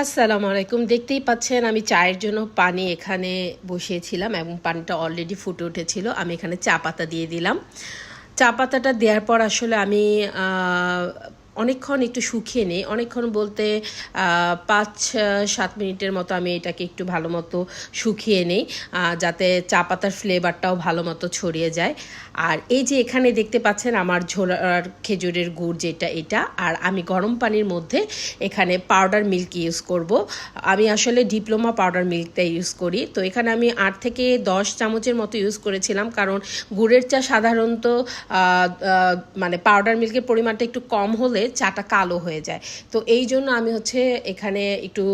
আসসালামু আলাইকুম। দেখতেই পাচ্ছেন আমি চায়ের জন্য পানি এখানে বসিয়েছিলাম এবং পানিটা অলরেডি ফুটে উঠেছিল। আমি এখানে চা পাতা দিয়ে দিলাম। চা পাতাটা দেওয়ার পর আসলে আমি অনেকক্ষণ একটু শুকিয়ে নিই। অনেকক্ষণ বলতে 5-7 মিনিটের মতো আমি এটাকে একটু ভালো মতো শুকিয়ে নিই, যাতে চা পাতার ফ্লেভারটাও ভালো মতো ছড়িয়ে যায়। আর এই যে এখানে দেখতে পাচ্ছেন আমার ঝোলার খেজুরের গুড় যেটা, এটা আর আমি গরম পানির মধ্যে এখানে পাউডার মিল্ক ইউজ করব। আমি আসলে ডিপ্লোমা পাউডার মিল্কটা ইউজ করি। তো এখানে আমি 8 থেকে 10 চামচের মতো ইউজ করেছিলাম, কারণ গুড়ের চা সাধারণত মানে পাউডার মিল্কের পরিমাণটা একটু কম হলে চাটা কালো হয়ে যায়। তো এই জন্য আমি এখানে একটু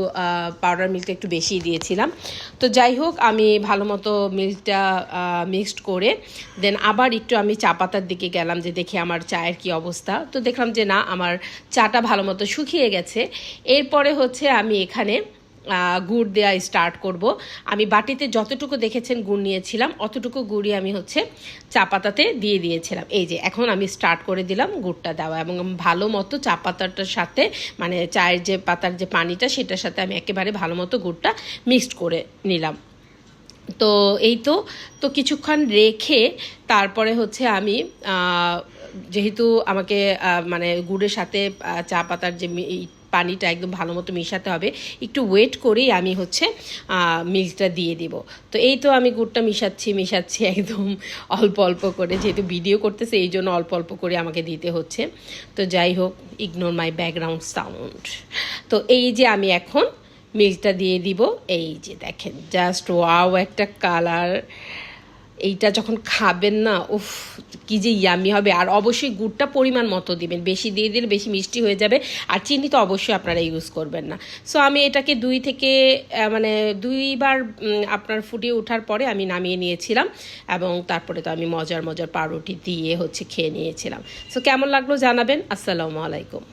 পাউডার মিল্কটা একটু বেশি দিয়েছিলাম। তো যাই হোক, আমি ভালো মতো মিল্কটা মিক্সড করে দেন আবার একটু আমি চা পাতার দিকে গেলাম যে দেখি আমার চায়ের কি অবস্থা। তো দেখলাম যে না, আমার চাটা ভালো মতো শুকিয়ে গেছে। এরপরে আমি এখানে গুড় দেওয়া স্টার্ট করব। আমি বাটিতে যতটুকু দেখেছেন গুড় নিয়েছিলাম অতটুকু গুড়ই আমি চা পাতাতে দিয়ে দিয়েছিলাম। এই যে এখন আমি স্টার্ট করে দিলাম গুড়টা দেওয়া, এবং ভালো মতো চা পাতাটার সাথে মানে চায়ের যে পাতার যে পানিটা সেটার সাথে আমি একেবারে ভালো মতো গুড়টা মিক্সড করে নিলাম। তো এই তো তো কিছুক্ষণ রেখে তারপরে আমি যেহেতু আমাকে মানে গুড়ের সাথে চা পাতার যে পানিটা একদম ভালো মতো মেশাতে হবে, একটু ওয়েট করেই আমি মিল্কটা দিয়ে দিব। তো এই তো আমি গুড়টা মিশাচ্ছি একদম অল্প অল্প করে, যেহেতু ভিডিও করতেছে এই জন্য অল্প অল্প করে আমাকে দিতে হচ্ছে। তো যাই হোক, ইগনোর মাই ব্যাকগ্রাউন্ড সাউন্ড। তো এই যে আমি এখন মিল্কটা দিয়ে দিব। এই যে দেখেন, জাস্ট ওয়াও একটা কালার। এইটা যখন খাবেন না, উফ কি যে ইয়ামি হবে। আর অবশ্যই গুড়টা পরিমাণ মতো দিবেন, বেশি দিয়ে দিলে বেশি মিষ্টি হয়ে যাবে। আর চিনি তো অবশ্যই আপনারা ইউজ করবেন না। সো আমি এটাকে 2 বার আপনার ফুটিয়ে ওঠার পরে আমি নামিয়ে নিয়েছিলাম, এবং তারপরে তো আমি মজার মজার পাউরুটি দিয়ে খেয়ে নিয়েছিলাম। সো কেমন লাগলো জানাবেন। আসসালামু আলাইকুম।